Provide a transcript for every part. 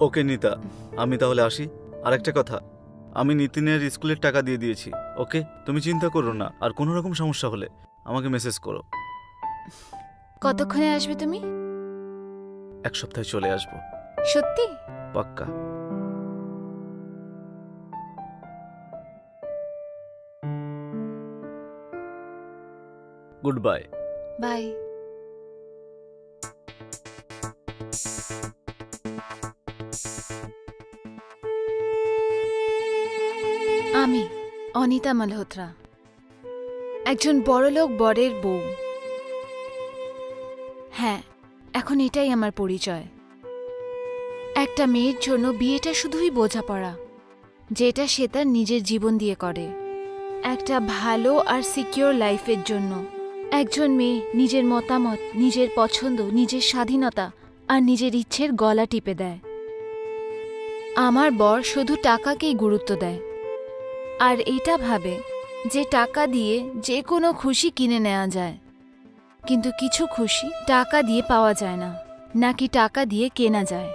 ওকে নিতা, আমি তাহলে আসি। আর একটা কথা, আমি নিতিনের স্কুলের টাকা দিয়ে দিয়েছি। ওকে, তুমি চিন্তা করো না, আর কোনো রকম সমস্যা হলে আমাকে মেসেজ করো। কতক্ষণে আসবে তুমি? 1 সপ্তাহে চলে আসবো। সত্যি? পাক্কা। Good bye. বাই। আমি অনিতা মালহোত্রা, একজন বড়লোক বরের বউ। হ্যাঁ, এখন এটাই আমার পরিচয়। একটা মেয়ের জন্য বিয়েটা শুধুই বোঝাপড়া, যেটা সে তার নিজের জীবন দিয়ে করে। একটা ভালো আর সিকিউর লাইফের জন্য একজন মেয়ে নিজের মতামত, নিজের পছন্দ, নিজের স্বাধীনতা আর নিজের ইচ্ছের গলা টিপে দেয়। আমার বর শুধু টাকাকেই গুরুত্ব দেয়, আর এটা ভাবে যে টাকা দিয়ে যে কোনো খুশি কিনে নেওয়া যায়। কিন্তু কিছু খুশি টাকা দিয়ে পাওয়া যায় না, নাকি টাকা দিয়ে কেনা যায়।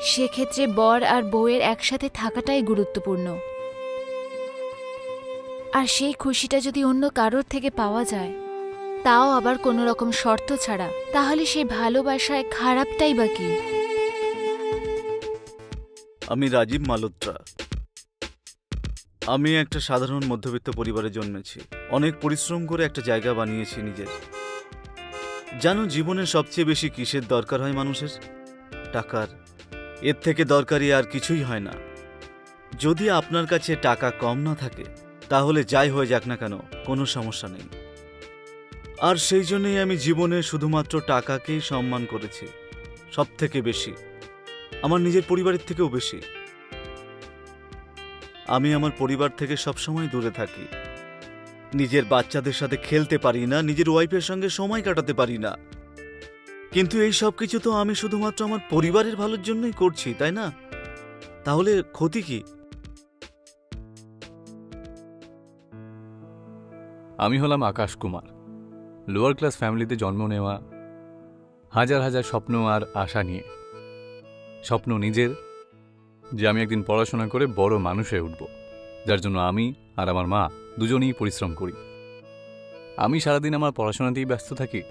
সেক্ষেত্রে বর আর বউয়ের একসাথে থাকাটাই গুরুত্বপূর্ণ। আর সেই খুশিটা যদি অন্য কারোর থেকে পাওয়া যায়, তাও আবার কোনো রকম শর্ত ছাড়া, তাহলে সেই ভালোবাসায় খারাপটাই বা কি? আমি রাজীব মালহোত্রা। আমি একটা সাধারণ মধ্যবিত্ত পরিবারে জন্মেছি। অনেক পরিশ্রম করে একটা জায়গা বানিয়েছি নিজের। জানো জীবনে সবচেয়ে বেশি কিসের দরকার হয় মানুষের? টাকার। এর থেকে দরকারি আর কিছুই হয় না। যদি আপনার কাছে টাকা কম না থাকে, তাহলে যাই হয়ে যাক না কেন, কোনো সমস্যা নেই। আর সেই জন্যই আমি জীবনে শুধুমাত্র টাকাকেই সম্মান করেছি, সব থেকে বেশি, আমার নিজের পরিবারের থেকেও বেশি। আমি আমার পরিবার থেকে সবসময় দূরে থাকি। নিজের বাচ্চাদের সাথে খেলতে পারি না, নিজের ওয়াইফের সঙ্গে সময় কাটাতে পারি না। কিন্তু এই সব কিছু তো আমি শুধুমাত্র আমার পরিবারের ভালোর জন্যই করছি, তাই না? তাহলে ক্ষতি কি? আমি হলাম আকাশ কুমার। লোয়ার ক্লাস ফ্যামিলিতে জন্ম নেওয়া, হাজার হাজার স্বপ্ন আর আশা নিয়ে। স্বপ্ন নিজের, যে আমি একদিন পড়াশোনা করে বড় মানুষ হয়ে উঠব, যার জন্য আমি আর আমার মা দুজনেই পরিশ্রম করি। আমি সারাদিন আমার পড়াশোনাতেই ব্যস্ত থাকি,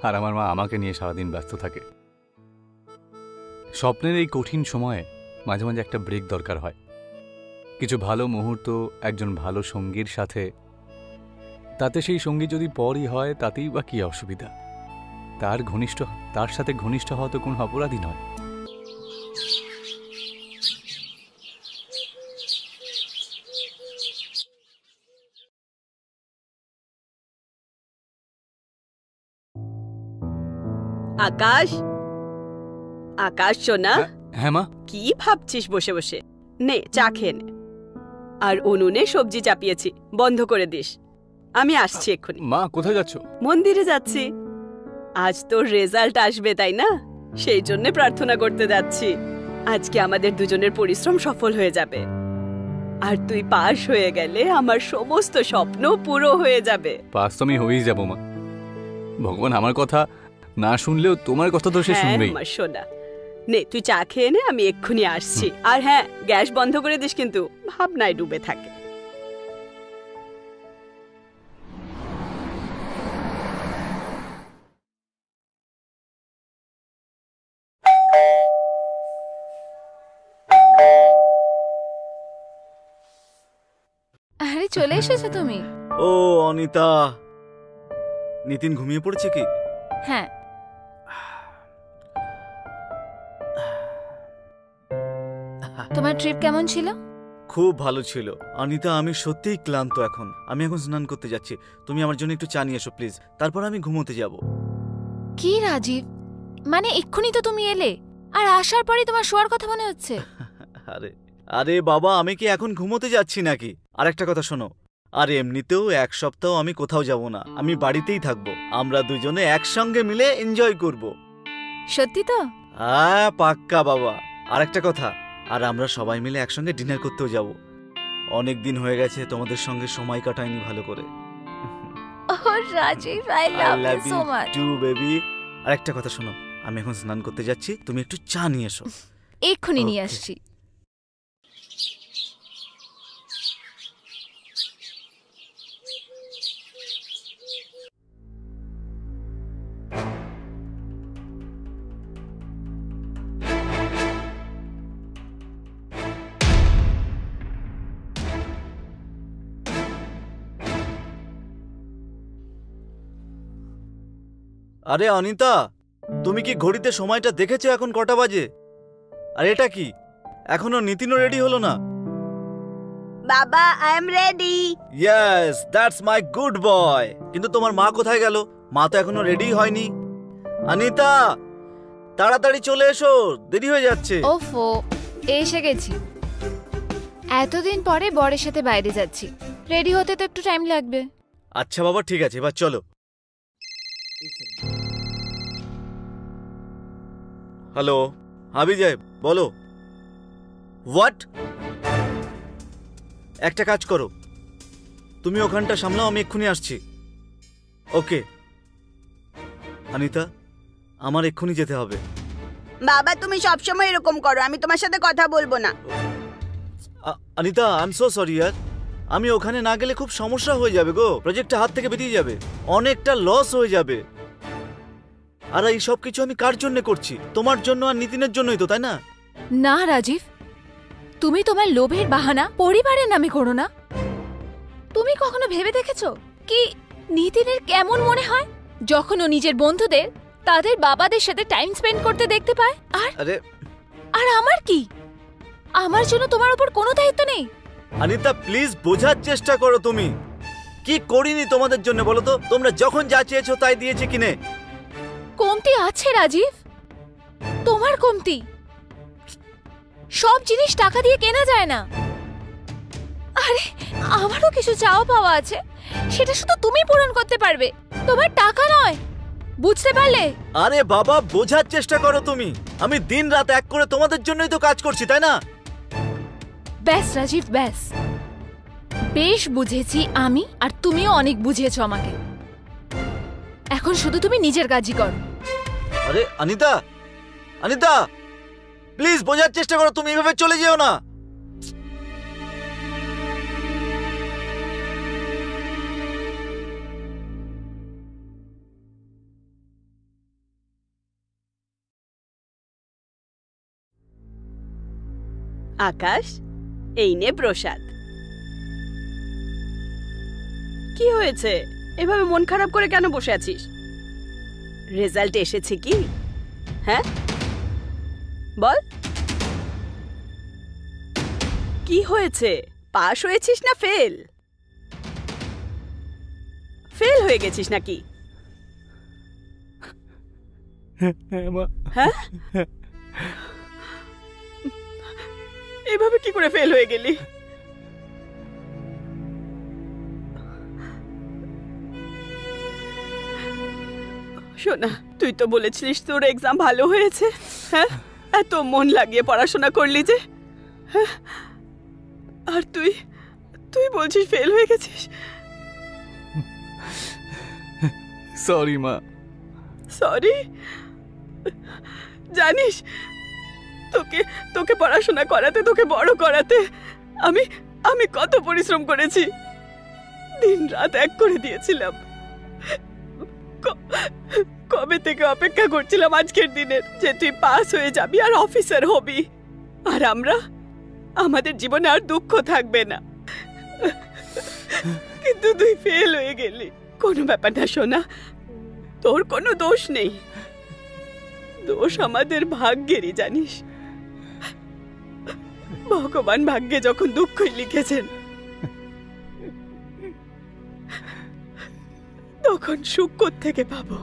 আর আমার মা আমাকে নিয়ে সারাদিন ব্যস্ত থাকে। স্বপ্নের এই কঠিন সময়ে মাঝে মাঝে একটা ব্রেক দরকার হয়। কিছু ভালো মুহূর্ত একজন ভালো সঙ্গীর সাথে, তাতে সেই সঙ্গী যদি পরই হয় তাতেই বা কি অসুবিধা? তার সাথে ঘনিষ্ঠ হওয়া তো কোনো অপরাধী নয়। আকাশ, আকাশ সোনা। হ্যাঁ মা। কি ভাবছিস বসে বসে? নে চা খেয়ে নে। আর উনুনে সবজি চাপিয়েছি, বন্ধ করে দিস। আমি আসছি এক্ষুনি। মা কোথায় যাচ্ছ? মন্দিরে যাচ্ছি। আজ তোর রেজাল্ট আসবে, তাই না? সেই জন্য প্রার্থনা করতে যাচ্ছি। আজকে আমাদের দুজনের পরিশ্রম সফল হয়ে যাবে, আর তুই পাশ হয়ে গেলে আমার সমস্ত স্বপ্ন পুরো হয়ে যাবে। পাস তো আমি হয়েই যাবো মা। ভগবান আমার কথা না শুনলেও তোমার কথা তো সে শুনবেই। আমার সোনা, নে তুই চা খেয়ে নে, আমি এক্ষুনি আসছি। আর হ্যাঁ, গ্যাস বন্ধ করে দিস কিন্তু, ভাবনায় ডুবে থাকে। আরে চলে এসেছো তুমি? ও অনিতা, নিতিন ঘুমিয়ে পড়েছে কি? হ্যাঁ। তোমার ট্রিপ কেমন ছিল? খুব ভালো ছিল অনিতা। আমি সত্যিই ক্লান্ত এখন। আমি এখন স্নান করতে যাচ্ছি। তুমি আমার জন্য একটু চা নিয়ে এসো প্লিজ, তারপর আমি ঘুমোতে যাব। কি রাজীব, মানে এক্ষুনি তো তুমি এলে, আর আসার পরে তোমার শোয়ার কথা মনে হচ্ছে? আরে আরে বাবা, আমি কি এখন ঘুমোতে যাচ্ছি নাকি? আর একটা কথা শোনো, আর এমনিতেও 1 সপ্তাহ আমি কোথাও যাব না, আমি বাড়িতেই থাকবো। আমরা দুজনে একসঙ্গে মিলে এনজয় করব। সত্যি তো? হ্যাঁ পাক্কা বাবা। আর একটা কথা, আর আমরা সবাই মিলে একসঙ্গে ডিনার করতেও যাব। অনেক দিন হয়ে গেছে তোমাদের সঙ্গে সময় কাটাইনি ভালো করে। ও Rajiv, I love you so much. Too baby. আর একটা কথা শোনো, আমি এখন স্নান করতে যাচ্ছি, তুমি একটু চা নিয়ে এসো। এক্ষুনি নিয়ে আসছি। আরে অনিতা, তুমি কি ঘড়িতে সময়টা দেখেছো এখন কটা বাজে? আর এটা কি, এখনো নিতিনও রেডি হলো না? বাবা, I am ready. Yes, that's my good boy. কিন্তু তোমার মা কোথায় গেল? মা তো এখনো রেডি হয়নি। অনিতা, তাড়াতাড়ি চলে এসো, দেরি হয়ে যাচ্ছে। ওফো, এসে গেছি। এতদিন পরে বরের সাথে বাইরে যাচ্ছি, রেডি হতে তো একটু টাইম লাগবে। আচ্ছা বাবা, ঠিক আছে, এবার চলো। হ্যালো, বিজয় বলো। হোয়াট? একটা কাজ করো, তুমি ওখানটা সামলাও, আমি এক্ষুনি আসছি। ওকে অনিতা, আমার এক্ষুনি যেতে হবে। বাবা, তুমি সবসময় এরকম করো, আমি তোমার সাথে কথা বলবো না। Anita, I am so sorry ইয়ার, আমি ওখানে না গেলে খুব সমস্যা হয়ে যাবে গো। প্রজেক্টটা হাত থেকে বেরিয়ে যাবে, অনেকটা লস হয়ে যাবে। আর এই সব কিছু আমি কার জন্য করছি? তোমার জন্য আর নিতিনের জন্যই তো, তাই না? না রাজীব, তুমি তোমার লোভের বাহানা পরিবারের নামে করো না। তুমি কখনো ভেবে দেখেছো কি নিতিনের কেমন মনে হয় যখন ও নিজের বন্ধুদের তাদের বাবাদের সাথে টাইম স্পেন্ড করতে দেখতে পায়? আর আমার কি? আমার জন্য তোমার উপর কোনো দায়িত্ব নেই। অনিতা প্লিজ, বোঝার চেষ্টা করো। তুমি কি করিনি তোমাদের জন্য বলো তো? তোমরা যখন যা চেয়েছো তাই দিয়েছে কিনে। কমতি আছে রাজীব, তোমার কমতি। সব জিনিস টাকা দিয়ে কেনা যায় না। আরে আমারও কিছু চাওয়া পাওয়া আছে, সেটা শুধু তুমি পূরণ করতে পারবে, তোমার টাকা নয়। বুঝতে পারলে? আরে বাবা, বোঝার চেষ্টা করো তুমি। আমি দিন রাত এক করে তোমাদের জন্যই তো কাজ করছি, তাই না? ব্যাস রাজীব, ব্যাস। বেশ বুঝেছি আমি, আর তুমিও অনেক বুঝিয়েছো আমাকে। এখন শুধু তুমি নিজের কাজই করো। আরে অনিতা, অনিতা প্লিজ বোঝার চেষ্টা করো। তুমি এভাবে চলে যেও না। আকাশ, এই নে প্রসাদ। কি হয়েছে? এভাবে মন খারাপ করে কেন বসে আছিস? রেজাল্ট এসেছে কি? হ্যাঁ বল, কি হয়েছে? পাস হয়েছিস না ফেল? ফেল হয়ে গেছিস নাকি? হ্যাঁ, এভাবে কি করে ফেল হয়ে গেলি? শোনা, তুই তো বলেছিলিস তোর এক্সাম ভালো হয়েছে। হ্যাঁ, এত মন লাগিয়ে পড়াশোনা করলি যে, হ্যাঁ? আর তুই তুই বলছিস ফেল হয়ে গেছিস। সরি মা। সরি? জানিস, তোকে তোকে পড়াশোনা করাতে, তোকে বড় করাতে আমি আমি কত পরিশ্রম করেছি। দিন রাত এক করে দিয়েছিলাম। কবে থেকে অপেক্ষা করছিলাম আজকের দিনের, যে তুই পাস হয়ে যাবি আর অফিসার হবি, আর আমরা, আমাদের জীবনে আর দুঃখ থাকবে না। কিন্তু তুই ফেল হয়ে গেলি। কোনো ব্যাপার না সোনা, তোর কোনো দোষ নেই। দোষ আমাদের ভাগ্যেরই, জানিস। ভগবান ভাগ্যে যখন দুঃখই লিখেছেন, তখন সুখ কোত্থেকে পাবো?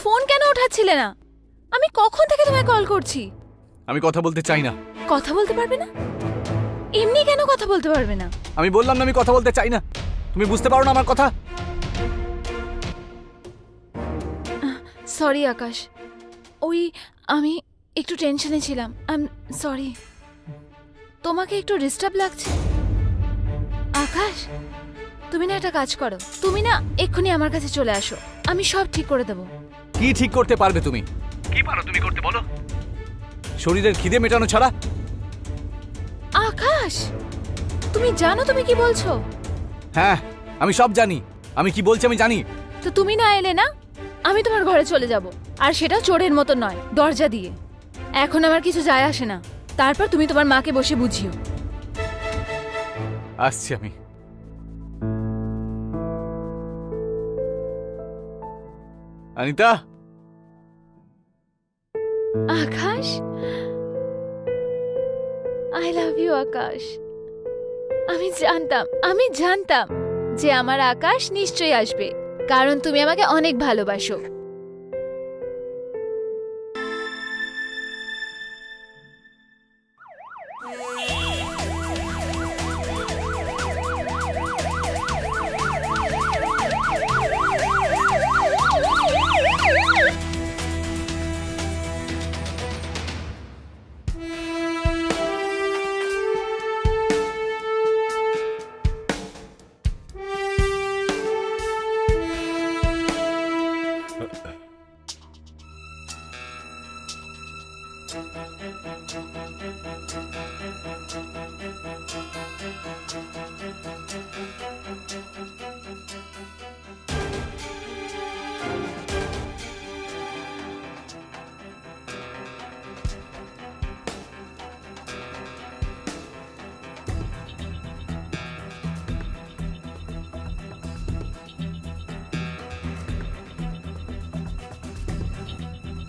ফোন কেন ওঠাচ্ছিলে না? আমি কখন থেকে তোমায় কল করছি। আমি কথা বলতে চাই না। কথা বলতে পারবে না? এমনি কেন কথা বলতে পারবে না? আমি বললাম না আমি কথা বলতে চাই না। তুমি বুঝতে পারো না আমার কথা? সরি আকাশ, ওই আমি একটু টেনশনে ছিলাম। I am sorry. তোমাকে একটু ডিস্টার্ব লাগছে? আকাশ, তুমি না একটা কাজ করো, তুমি না এক্ষুনি আমার কাছে চলে আসো, আমি সব ঠিক করে দেবো। কি ঠিক করতে পারবে তুমি? কি পারো তুমি করতে বলো? শরীরের খিদে মেটানো ছাড়া? আকাশ, তুমি জানো তুমি কি বলছো? হ্যাঁ, আমি সব জানি। আমি কি বলছি আমি জানি। তো তুমি না এলে না, আমি তোমার ঘরে চলে যাব, আর সেটা চোরের মতো নয়, দরজা দিয়ে। এখন আমার কিছু যায় আসে না। তারপর তুমি তোমার মাকে বসে বুঝিও। আসছি আমি। অনিতা, আকাশ, আই লাভ ইউ আকাশ। আমি জানতাম যে আমার আকাশ নিশ্চয়ই আসবে, কারণ তুমি আমাকে অনেক ভালোবাসো।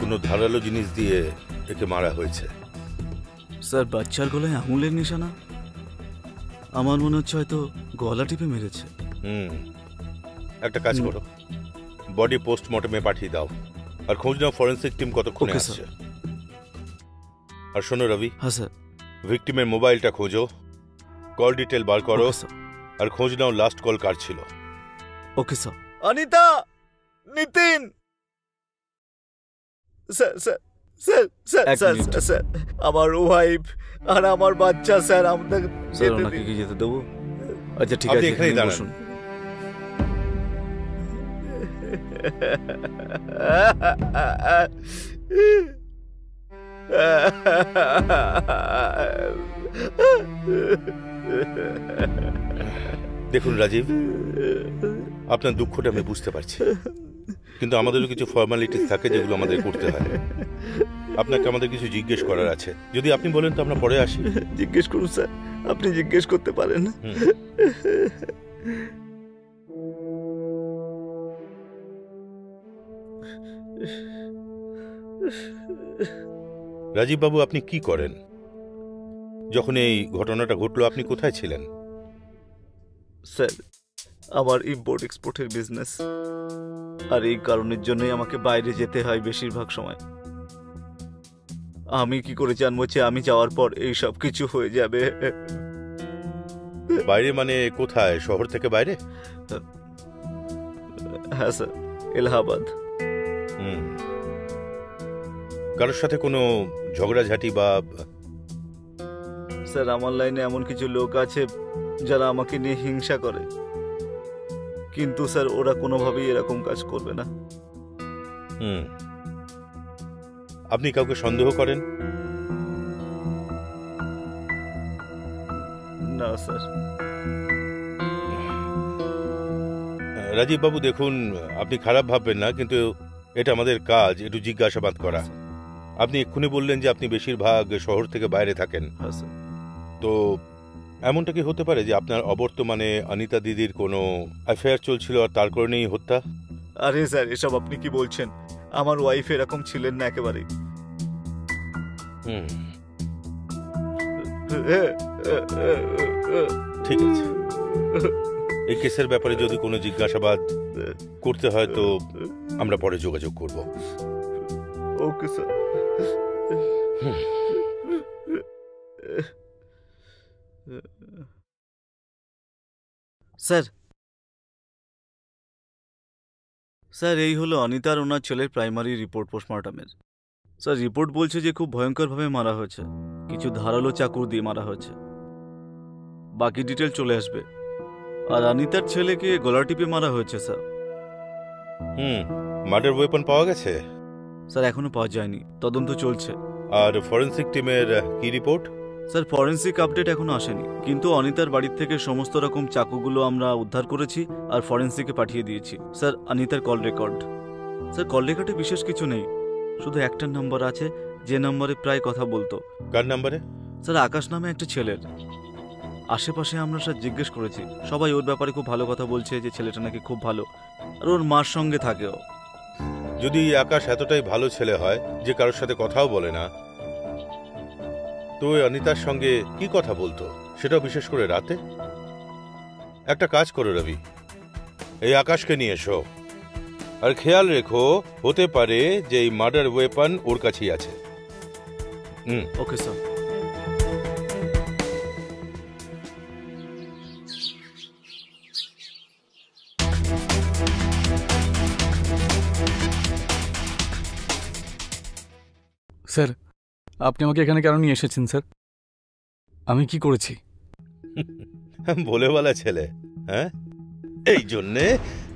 কোনো ধারালো জিনিস দিয়ে একে মারা হয়েছে। স্যার, বাচ্চার গলায় আঙুলের নিশানা। আমার মনে হচ্ছে হয়তো গলা টিপে মেরেছে। একটা কাজ করো, বডি পোস্টমর্টমে পাঠিয়ে দাও, আর খোঁজ নাও ফরেন্সিক টিম কতক্ষণে Okay, আসছে। আর শোনো রবি, হ্যাঁ স্যার। ভিকটিমের মোবাইলটা খোঁজো, কল ডিটেল বার করো, Okay, স্যার। আর খোঁজ নাও লাস্ট কল কার ছিল। Okay sir. Anita, Nitin, sir sir sir sir sir sir, আমার ওয়াইফ আর আমার বাচ্চা স্যার, আমাদের স্যার ওনাকে কি যেতে দেবো? আচ্ছা ঠিক আছে, এখানেই দাঁড়ান। দেখুন রাজীব, আপনার দুঃখটা আমি বুঝতে পারছি, কিন্তু আমাদেরও কিছু ফর্মালিটিস থাকে যেগুলো আমাদের করতে হয়। আপনাকে আমাদের কিছু জিজ্ঞেস করার আছে, যদি আপনি বলেন তো আমরা পরে আসি। জিজ্ঞেস করুন স্যার, আপনি জিজ্ঞেস করতে পারেন। রাজীব বাবু, আপনি কি করেন? যখন এই ঘটনাটা ঘটলো আপনি কোথায় ছিলেন? স্যার, আমার ইম্পোর্ট এক্সপোর্টের বিজনেস, আর এই কারণের জন্যই আমাকে বাইরে যেতে হয় বেশিরভাগ সময়। আমি কি করে জানবো যে আমি যাওয়ার পর এই সব কিছু হয়ে যাবে? বাইরে মানে কোথায়? শহর থেকে বাইরে? হ্যাঁ স্যার, এলাহাবাদ। কারোর সাথে কোনো ঝগড়াঝাটি বা? স্যার, আমার লাইনে এমন কিছু লোক আছে যারা আমাকে নিয়ে হিংসা করে, কিন্তু স্যার ওরা কোনোভাবেই এরকম কাজ করবে না। আপনি কাউকে সন্দেহ করেন? না স্যার। রাজীব বাবু দেখুন, আপনি খারাপ ভাববেন না, কিন্তু এটা আমাদের কাজ একটু জিজ্ঞাসাবাদ করা। আপনি এক্ষুনি বললেন যে আপনি বেশিরভাগ শহর থেকে বাইরে থাকেন। হ্যাঁ স্যার। তো এমনটা কি হতে পারে যে আপনার অবর্তমানে অনিতা দিদির কোনো অ্যাফেয়ার চলছিল আর তার কারণেই হত্যা? আরে স্যার, এসব আপনি কি বলছেন? আমার ওয়াইফ এরকম ছিলেন না একেবারেই। ঠিক আছে, এই কেসের ব্যাপারে যদি কোনো জিজ্ঞাসাবাদ করতে হয় তো আমরা পরে যোগাযোগ করব। Okay sir. স্যার স্যার এই হলো অনিতার ওনার ছেলের প্রাইমারি রিপোর্ট পোস্টমর্টমের। স্যার রিপোর্ট বলছে যে খুব ভয়ঙ্করভাবে মারা হয়েছে, কিছু ধারালো চাকুর দিয়ে মারা হয়েছে। বাকি ডিটেল চলে আসবে। আর অনিতার ছেলেকে গলা টিপে মারা হয়েছে স্যার। মার্ডার ওয়েপন পাওয়া গেছে? স্যার এখনো পাওয়া যায়নি, তদন্ত চলছে। আর ফরেনসিক টিমের কি রিপোর্ট? স্যার ফরেনসিক আপডেট এখনো আসেনি, কিন্তু অনিতার বাড়ির থেকে সমস্ত রকম চাকুগুলো আমরা উদ্ধার করেছি আর ফরেনসিকে পাঠিয়ে দিয়েছি। স্যার অনিতার কল রেকর্ড, স্যার কল রেকর্ডে বিশেষ কিছু নেই, শুধু একটা নাম্বার আছে যে নাম্বারে প্রায় কথা বলতো। কার নাম্বারে? স্যার আকাশ নামে একটা ছেলের। আশেপাশে আমরা স্যার জিজ্ঞেস করেছি, সবাই ওর ব্যাপারে খুব ভালো কথা বলছে, যে ছেলেটা নাকি খুব ভালো আর ওর মার সঙ্গে থাকেও। যদি আকাশ এতটাই ভালো ছেলে হয় যে কারোর সাথে কথাও বলে না, তো অনিতার সঙ্গে কি কথা বলতো, সেটাও বিশেষ করে রাতে? একটা কাজ করো রবি, এই আকাশকে নিয়ে এসো, আর খেয়াল রেখো হতে পারে যে এই মার্ডার ওয়েপন ওর কাছেই আছে। Okay sir. স্যার আপনি আমাকে এখানে কেন নিয়ে এসেছেন স্যার? আমি কি করেছি? বলে বলা ছেলে, হ্যাঁ? এই জন্যে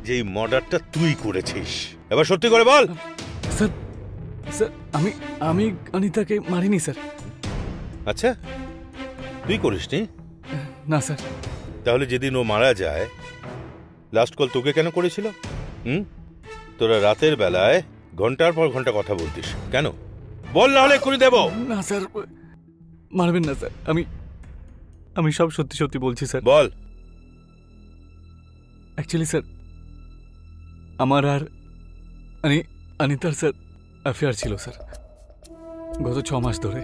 যে এই মার্ডারটা তুই করেছিস, এবার সত্যি করে বল। স্যার স্যার আমি আমি অনিতাকে মারিনি স্যার। আচ্ছা, তুই করিসনি? না স্যার। তাহলে যেদিন ও মারা যায় লাস্ট কল তোকে কেন করেছিল? তোরা রাতের বেলায় ঘন্টার পর ঘন্টা কথা বলতিস কেন? বল, না হলে করে দেব। না স্যার, মারবেন না স্যার, আমি আমি সব সত্যি সত্যি বলছি স্যার। বল। অ্যাকচুয়ালি স্যার আমার আর অনিতার স্যার অ্যাফেয়ার ছিল স্যার, গত 6 মাস ধরে।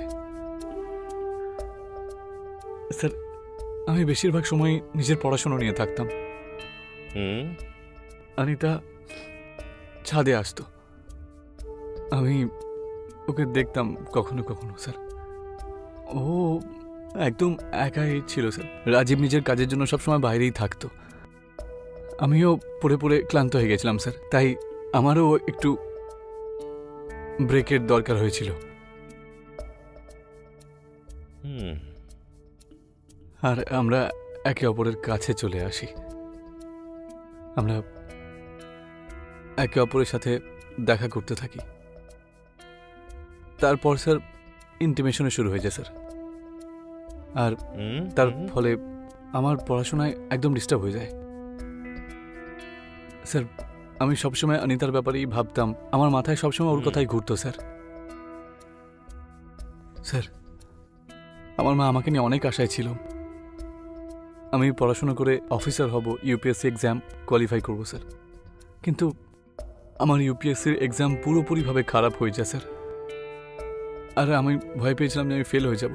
স্যার আমি বেশিরভাগ সময় নিজের পড়াশোনা নিয়ে থাকতাম। অনিতা ছাদে আসতো, আমি ওকে দেখতাম কখনো কখনো স্যার। ও একদম একাই ছিল স্যার। রাজীব নিজের কাজের জন্য সবসময় বাইরেই থাকতো। আমিও পড়ে পড়ে ক্লান্ত হয়ে গেছিলাম স্যার, তাই আমারও একটু ব্রেকের দরকার হয়েছিল। আর আমরা একে অপরের কাছে চলে আসি, আমরা একে অপরের সাথে দেখা করতে থাকি। তারপর স্যার ইন্টিমেশনে শুরু হয়ে যায় স্যার, আর তার ফলে আমার পড়াশোনায় একদম ডিস্টার্ব হয়ে যায় স্যার। আমি সবসময় অনিতার ব্যাপারেই ভাবতাম, আমার মাথায় সবসময় ওর কথাই ঘুরতো স্যার। স্যার আমার মা আমাকে নিয়ে অনেক আশায় ছিল, আমি পড়াশোনা করে অফিসার হব, ইউপিএসসি এক্সাম কোয়ালিফাই করব স্যার। কিন্তু আমার ইউপিএসসির এক্সাম পুরোপুরিভাবে খারাপ হয়ে যায় স্যার। আর আমি ভয় পেয়েছিলাম যে আমি ফেল হয়ে যাব।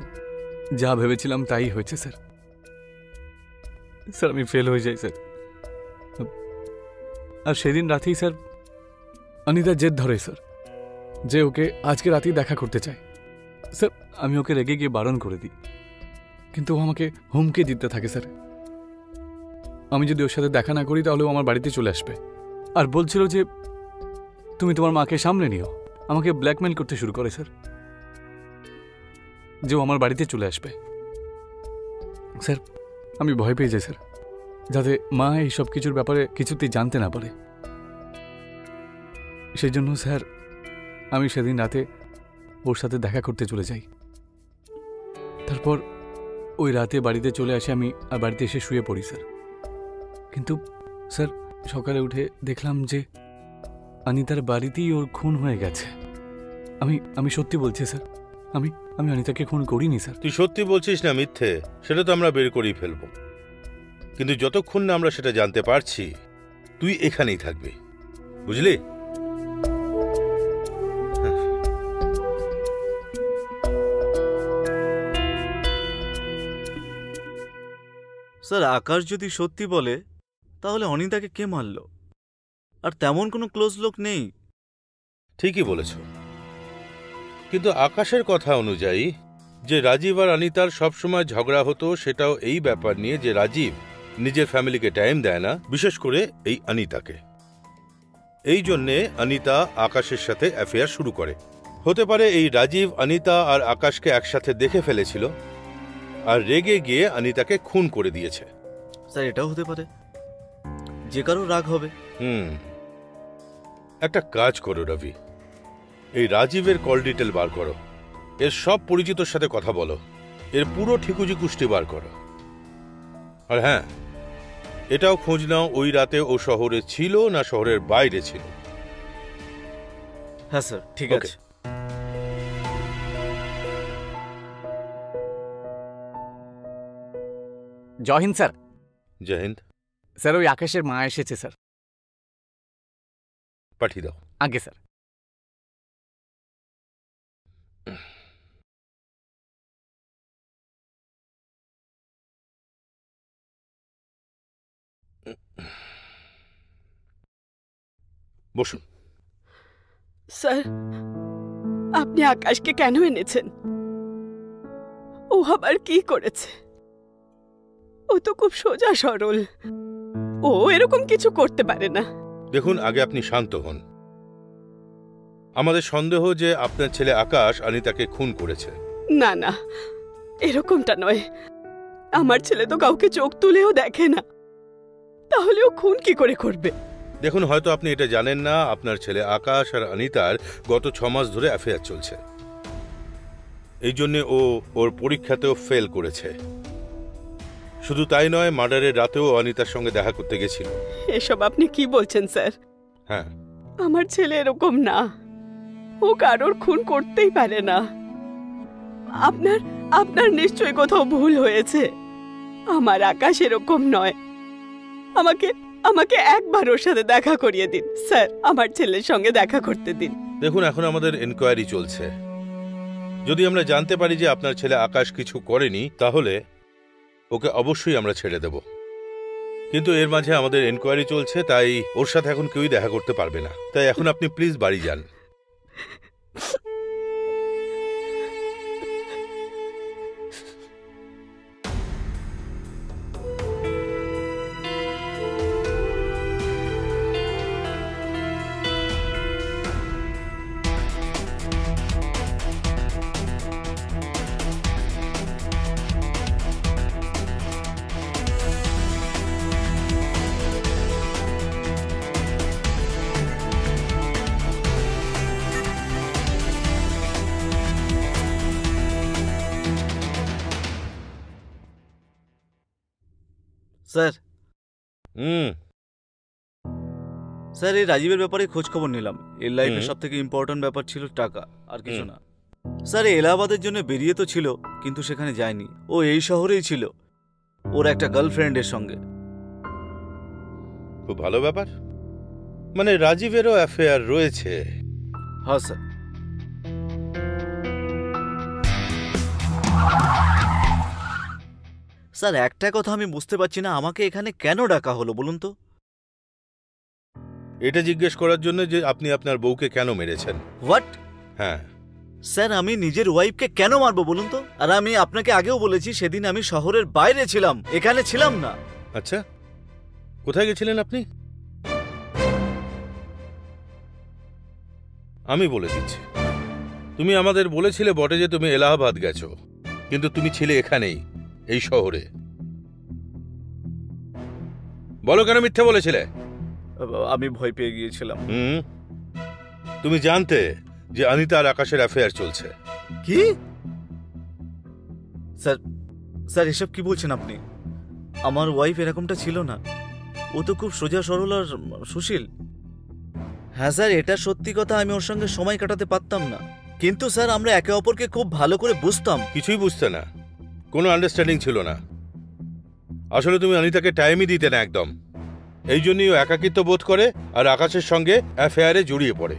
যা ভেবেছিলাম তাই হয়েছে স্যার। স্যার আমি ফেল হয়ে যাই স্যার। আর সেদিন রাতেই স্যার অনিতার জেদ ধরে স্যার, যে ওকে আজকে রাতেই দেখা করতে চায় স্যার। আমি ওকে রেগে গিয়ে বারণ করে দিই, কিন্তু ও আমাকে হুমকি দিতে থাকে স্যার। আমি যদি ওর সাথে দেখা না করি তাহলে ও আমার বাড়িতে চলে আসবে, আর বলছিল যে তুমি তোমার মাকে সামলে নিও। আমাকে ব্ল্যাকমেল করতে শুরু করে স্যার, যে ও আমার বাড়িতে চলে আসবে। স্যার আমি ভয় পেয়ে যাই স্যার, যাতে মা এই সব কিছুর ব্যাপারে কিছুতেই জানতে না পারে। সেই জন্য স্যার আমি সেদিন রাতে ওর সাথে দেখা করতে চলে যাই। তারপর ওই রাতে বাড়িতে চলে আসি আমি, আর বাড়িতে এসে শুয়ে পড়ি স্যার। কিন্তু স্যার সকালে উঠে দেখলাম যে অনিতার বাড়িতেই ওর খুন হয়ে গেছে। আমি সত্যি বলছি স্যার, আমি অনিতাকে খুন করিনি স্যার। তুই সত্যি বলছিস না মিথ্যে সেটা তো আমরা বের করেই ফেলবো, কিন্তু যতক্ষণ না আমরা সেটা জানতে পারছি তুই এখানেই থাকবি, বুঝলি? স্যার আকাশ যদি সত্যি বলে তাহলে অনিতাকে কে মারল? আর তেমন কোনো ক্লোজ লোক নেই। ঠিকই বলেছ, কিন্তু আকাশের কথা অনুযায়ী যে রাজীব আর অনিতার সবসময় ঝগড়া হতো সেটাও এই ব্যাপার নিয়ে যে রাজীব নিজের ফ্যামিলিকে টাইম দেয় না, বিশেষ করে এই অনিতাকে। এই জন্যে অনিতা আকাশের সাথে অ্যাফেয়ার শুরু করে। হতে পারে এই রাজীব অনিতা আর আকাশকে একসাথে দেখে ফেলেছিল আর রেগে গিয়ে অনিতাকে খুন করে দিয়েছে। স্যার এটাও হতে পারে, যে কারো রাগ হবে। একটা কাজ করো রবি, এই রাজীবের কল ডিটেল বার করো, এর সব পরিচিতর সাথে কথা বলো, এর পুরো ঠিকুজি কুষ্টি বার করো। আর হ্যাঁ, এটাও খোঁজ নাও ওই রাতে ও শহরে ছিল না শহরের বাইরে ছিল। হ্যাঁ স্যার, ঠিক Okay. আছে। জয় হিন্দ স্যার। জয় হিন্দ। স্যার ওই আকাশের মা এসেছে স্যার। পাঠিয়ে দাও। আগে স্যার। বসুন। স্যার, আপনি আকাশকে কেন এনেছেন? ও আবার কি করেছে? ও তো খুব সোজা সরল, ও এরকম কিছু করতে পারে না। দেখুন, আগে আপনি শান্ত হন। আমাদের সন্দেহ যে আপনার ছেলে আকাশ অনিতাকে খুন করেছে। না না, এরকমটা নয়। আমার ছেলে তো কাউকে চোখ তুলেও দেখে না, তাহলে ও খুন কি করে করবে? দেখুন, হয়তো আপনি এটা জানেন না, আপনার ছেলে আকাশ আর অনিতার গত 6 মাস ধরে অ্যাফেয়ার চলছে। এই জন্যে ও ওর পরীক্ষাতেও ফেল করেছে। শুধু তাই নয়, মার্ডারের রাতেও অনিতার সঙ্গে দেখা করতে গেছিল। এসব আপনি কি বলছেন স্যার? হ্যাঁ। আমার ছেলে এরকম না, ও কারোর খুন করতেই পারে না। আপনার আপনার নিশ্চয়ই কোথাও ভুল হয়েছে। আমার আকাশ এরকম নয়। আমাকে আমাকে একবার ওর সাথে দেখা করিয়ে দিন স্যার, আমার ছেলের সঙ্গে দেখা করতে দিন। দেখুন, এখন আমাদের এনকোয়ারি চলছে। যদি আমরা জানতে পারি যে আপনার ছেলে আকাশ কিছু করেনি, তাহলে ওকে অবশ্যই আমরা ছেড়ে দেব। কিন্তু এর মাঝে আমাদের এনকোয়ারি চলছে, তাই ওর সাথে এখন কেউই দেখা করতে পারবে না। তাই এখন আপনি প্লিজ বাড়ি যান। স্যার, হুম। স্যার এই রাজীবের ব্যাপারে খোঁজ খবর নিলাম। এর লাইফের হুম। সব থেকে ইম্পর্টেন্ট ব্যাপার ছিল টাকা, আর কিছু না। স্যার এলাহাবাদের জন্য বেরিয়ে তো ছিল, কিন্তু সেখানে যায়নি। ও এই শহরেই ছিল, ওর একটা গার্লফ্রেন্ডের সঙ্গে। খুব ভালো ব্যাপার। মানে রাজীবেরও অ্যাফেয়ার রয়েছে। হ্যাঁ স্যার। স্যার একটা কথা আমি বুঝতে পারছি না, আমাকে এখানে কেন ডাকা হলো বলুন তো? এটা জিজ্ঞেস করার জন্য যে আপনি আপনার বউকে কেন মেরেছেন। হোয়াট? হ্যাঁ। স্যার আমি নিজের ওয়াইফকে কেন মারবো বলুন তো? আর আমি আপনাকে আগেও বলেছি, সেদিন আমি শহরের বাইরে ছিলাম, এখানে ছিলাম না। আচ্ছা, কোথায় গেছিলেন আপনি? আমি বলে দিচ্ছি। তুমি আমাদের বলেছিলে বটে যে তুমি এলাহাবাদ গেছো, কিন্তু তুমি ছিলে এখানেই, এই শহরে। বলো কেন মিথ্যে বলেছিলে? আমি ভয় পেয়ে গিয়েছিলাম। তুমি জানতে যে অনিতা আর আকাশের অ্যাফেয়ার চলছে। কি? স্যার স্যার এসব কি বলছেন আপনি? আমার ওয়াইফ এরকমটা ছিল না, ও তো খুব সোজা সরল আর সুশীল। হ্যাঁ স্যার, এটা সত্যি কথা, আমি ওর সঙ্গে সময় কাটাতে পারতাম না, কিন্তু স্যার আমরা একে অপরকে খুব ভালো করে বুঝতাম। কিছুই বুঝতে না, কোনো আন্ডারস্ট্যান্ডিং ছিল না। আসলে তুমি অনিতাকে টাইমই দিতে না একদম। এই জন্যই ও একাকিত্ব বোধ করে আর আকাশের সঙ্গে অ্যাফেয়ারে জড়িয়ে পড়ে।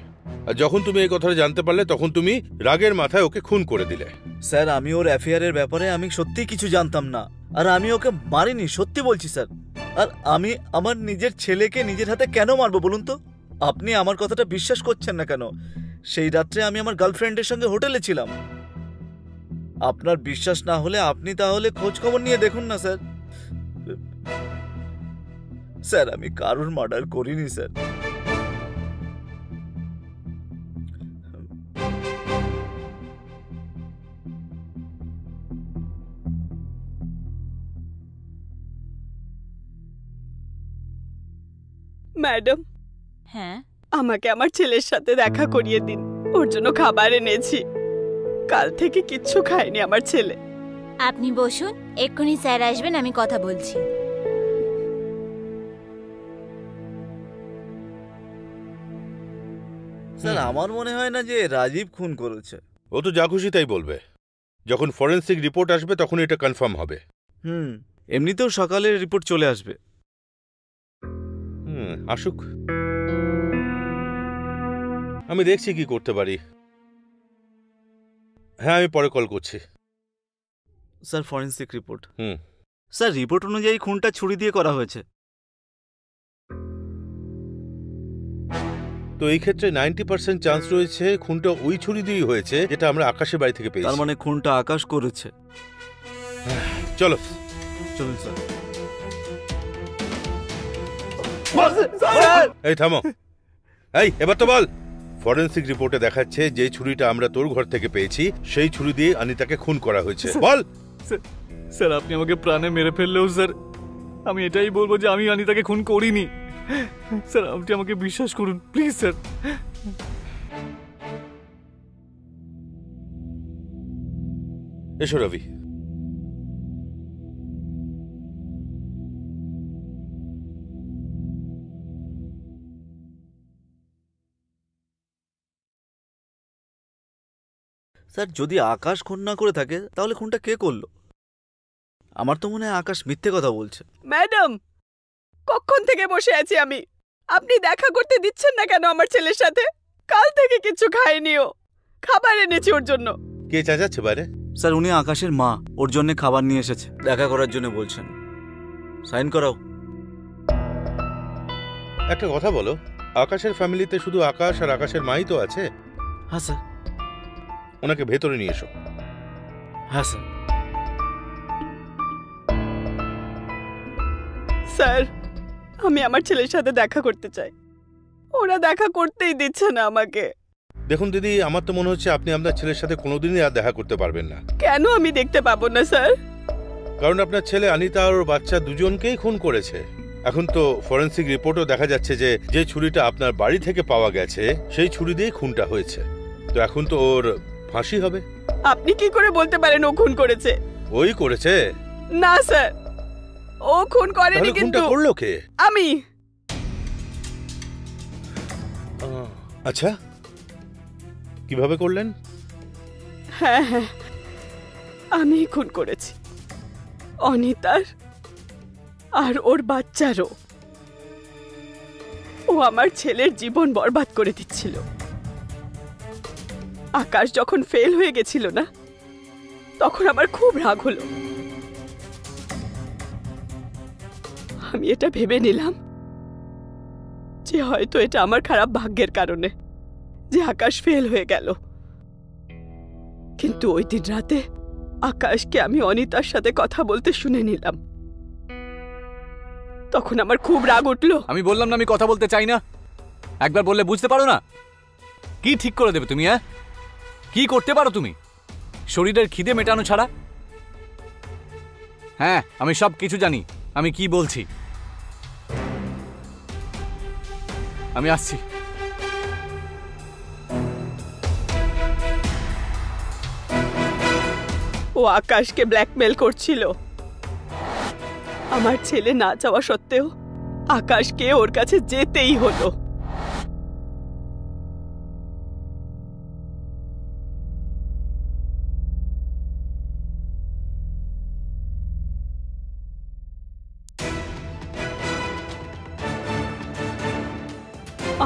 আর যখন তুমি এই কথাটা জানতে পারলে, তখন তুমি রাগের মাথায় ওকে খুন করে দিলে। স্যার আমি ওর অ্যাফেয়ারের ব্যাপারে আমি সত্যিই কিছু জানতাম না, আর আমি ওকে মারিনি, সত্যি বলছি স্যার। আর আমি আমার নিজের ছেলেকে নিজের হাতে কেন মারবো বলুন তো? আপনি আমার কথাটা বিশ্বাস করছেন না কেন? সেই রাত্রে আমি আমার গার্লফ্রেন্ডের সঙ্গে হোটেলে ছিলাম। আপনার বিশ্বাস না হলে আপনি তাহলে খোঁজ খবর নিয়ে দেখুন না স্যার। স্যার আমি কারোর মার্ডার করিনি স্যার। ম্যাডাম, হ্যাঁ, আমাকে আমার ছেলের সাথে দেখা করিয়ে দিন। ওর জন্য খাবার এনেছি। কাল থেকে কিচ্ছু খায়নি আমার ছেলে। আপনি বসুন, এক্ষুনি স্যার আসবেন, আমি কথা বলছি। স্যার আমার মনে হয় না যে রাজীব খুন করেছে। ও তো যা খুশি তাই বলবে। যখন ফরেন্সিক রিপোর্ট আসবে তখন এটা কনফার্ম হবে। এমনিতেও সকালে রিপোর্ট চলে আসবে। আসুক, আমি দেখছি কি করতে পারি। হ্যাঁ, আমি পরে কল করছি। Sir forensic report. Sir report অনুযায়ী খুনটা ছুরি দিয়ে করা হয়েছে। তো এই ক্ষেত্রে 90% চান্স রয়েছে খুনটা ওই ছুরি দিয়েই হয়েছে যেটা আমরা আকাশের বাড়ি থেকে পেয়েছি। তার মানে খুনটা আকাশ করেছে। চলো চলুন স্যার। এই থামো, এই এবার তো বল। ফরেন্সিক রিপোর্টে দেখাচ্ছে যে ছুরিটা আমরা তোর ঘর থেকে পেয়েছি সেই ছুরি দিয়ে অনিতাকে খুন করা হয়েছে। বল। স্যার আপনি আমাকে প্রাণে মেরে ফেললেও স্যার আমি এটাই বলবো যে আমি অনিতাকে খুন করিনি। স্যার আপনি আমাকে বিশ্বাস করুন প্লিজ স্যার। এসো রবি। স্যার যদি আকাশ খুন না করে থাকে তাহলে খুনটা কে করলো? আমার তো মনে হয় আকাশ মিথ্যে কথা বলছে। ম্যাডাম, কখন থেকে বসে আছি আমি, আপনি দেখা করতে দিচ্ছেন না কেন আমার ছেলের সাথে? কাল থেকে কিছু খায়নি ও, খাবার এনেছি ওর জন্য। কে চাচাচ্ছে বাইরে? স্যার উনি আকাশের মা, ওর জন্য খাবার নিয়ে এসেছে, দেখা করার জন্য বলছেন। সাইন করাও। একটা কথা বলো, আকাশের ফ্যামিলিতে শুধু আকাশ আর আকাশের মাই তো আছে? হ্যাঁ স্যার। ওনাকে ভেতরে নিয়ে এসো। হ্যাঁ স্যার। স্যার আমি আমার ছেলের সাথে দেখা করতে চাই, ওরা দেখা করতেই দিচ্ছে না আমাকে। দেখুন দিদি, আমার তো মনে হচ্ছে আপনি আপনার ছেলের সাথে কোনোদিনই আর দেখা করতে পারবেন না। কেন আমি দেখতে পাবো না স্যার? কারণ আপনার ছেলে অনিতা আর ওর বাচ্চা দুজনকেই খুন করেছে। এখন তো ফরেন্সিক রিপোর্টও দেখা যাচ্ছে যে যে ছুরিটা আপনার বাড়ি থেকে পাওয়া গেছে সেই ছুরি দিয়ে খুনটা হয়েছে। তো এখন তো ওর ফাঁসি হবে। আপনি কি করে বলতে পারেন ও খুন করেছে? ওই করেছে? না স্যার, ও খুন করেনি। কিন্তু খুনটা করলো কে? আমি। আচ্ছা, কিভাবে করলেন? হ্যাঁ হ্যাঁ, আমি খুন করেছি, অনিতার আর ওর বাচ্চারও। ও আমার ছেলের জীবন বরবাদ করে দিচ্ছিল। আকাশ যখন ফেল হয়ে গেছিল না, তখন আমার খুব রাগ হলো। আমি এটা ভেবে নিলাম যে হয়তো এটা আমার খারাপ ভাগ্যের কারণে যে আকাশ ফেল হয়ে গেল। কিন্তু ওই দিন রাতে আকাশকে আমি অনিতার সাথে কথা বলতে শুনে নিলাম। তখন আমার খুব রাগ উঠলো। আমি বললাম না আমি কথা বলতে চাই না, একবার বললে বুঝতে পারো না? কি ঠিক করে দেবে তুমি? হ্যাঁ, কি করতে পারো তুমি শরীরের খিদে মেটানো ছাড়া? হ্যাঁ আমি সব কিছু জানি, আমি কি বলছি। আমি আসছি। ও আকাশকে ব্ল্যাকমেল করছিল। আমার ছেলে না চাওয়া সত্ত্বেও আকাশকে ওর কাছে যেতেই হলো।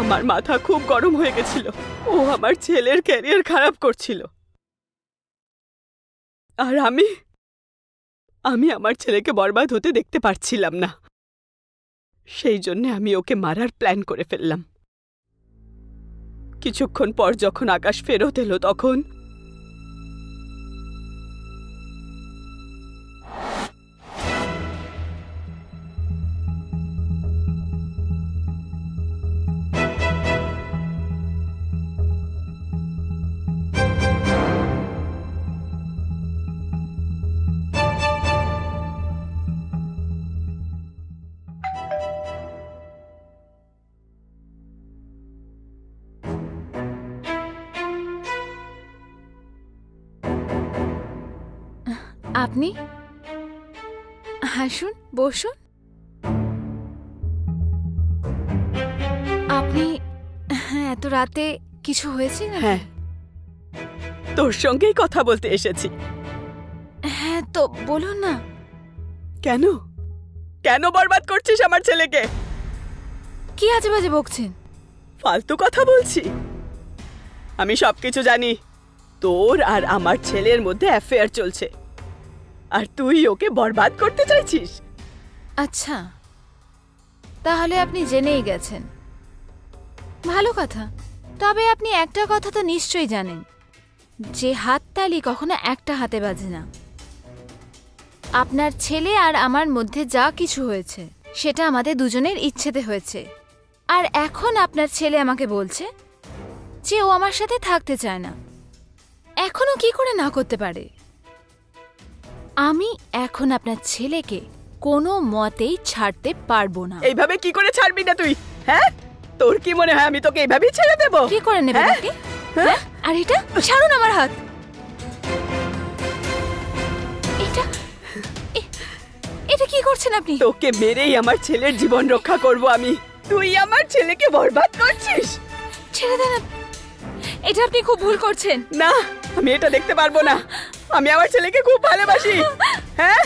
আমার মাথা খুব গরম হয়ে গেছিল। ও আমার ছেলের ক্যারিয়ার খারাপ করছিল, আর আমি আমার ছেলেকে বরবাদ হতে দেখতে পারছিলাম না। সেই জন্য আমি ওকে মারার প্ল্যান করে ফেললাম। কিছুক্ষণ পর যখন আকাশ ফেরত এলো তখন আপনি হাসুন, বসুন। আপনি এত রাতে কিছু হয়েছে নাকি? হ্যাঁ, তোর সঙ্গেই কথা বলতে এসেছি। হ্যাঁ তো বলুন না। কেন কেন বরবাদ করছিস আমার ছেলেকে? কি আজে বাজে বকছেন? ফালতু কথা বলছি? আমি সবকিছু জানি। তোর আর আমার ছেলের মধ্যে অ্যাফেয়ার চলছে, আর তুই ওকে বরবাদ করতে চাইছিস। আচ্ছা, তাহলে আপনি জেনেই গেছেন, ভালো কথা। তবে আপনি একটা কথা তো নিশ্চয়ই জানেন, যে হাততালি কখনো একটা হাতে বাজে না। আপনার ছেলে আর আমার মধ্যে যা কিছু হয়েছে সেটা আমাদের দুজনের ইচ্ছেতে হয়েছে। আর এখন আপনার ছেলে আমাকে বলছে যে ও আমার সাথে থাকতে চায় না। এখনো কি করে না করতে পারে? আমি এখন আপনার ছেলেকে কোনো মতেই ছাড়তে পারবো না। এইভাবে কি করে ছাড়বি না তুই? হ্যাঁ, তোর কি মনে হয় আমি তোকে এইভাবেই ছেড়ে দেব? কি করে নেবেন হ্যাঁ? আপনি? হ্যাঁ? আর এটা ছাড়ুন আমার হাত। এটা কি করছেন আপনি? তোকে মেরেই আমার ছেলের জীবন রক্ষা করব আমি। তুই আমার ছেলেকে বরবাদ করছিস। ছেড়ে দেন, এটা আপনি খুব ভুল করছেন। না, আমি এটা দেখতে পারবো না। আমি আমার ছেলেকে খুব ভালোবাসি। হ্যাঁ,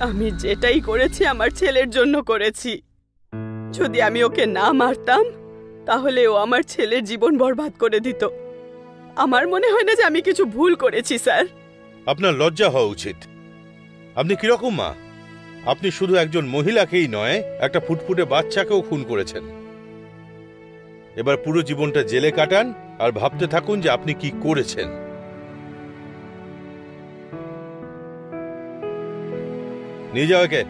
আমি যেটাই করেছি আমার ছেলের জন্য করেছি। যদি আমি ওকে না মারতাম তাহলে ও আমার ছেলের জীবন বরবাদ করে দিত। আমার মনে হয় না যে আমি কিছু ভুল করেছি স্যার। আপনার লজ্জা হওয়া উচিত। আপনি কিরকম মা? আপনি শুধু একজন মহিলাকেই নয়, একটা ফুটফুটে বাচ্চাকেও খুন করেছেন। এবার পুরো জীবনটা জেলে কাটান আর ভাবতে থাকুন যে আপনি কি করেছেন। নিয়ে যাও একে।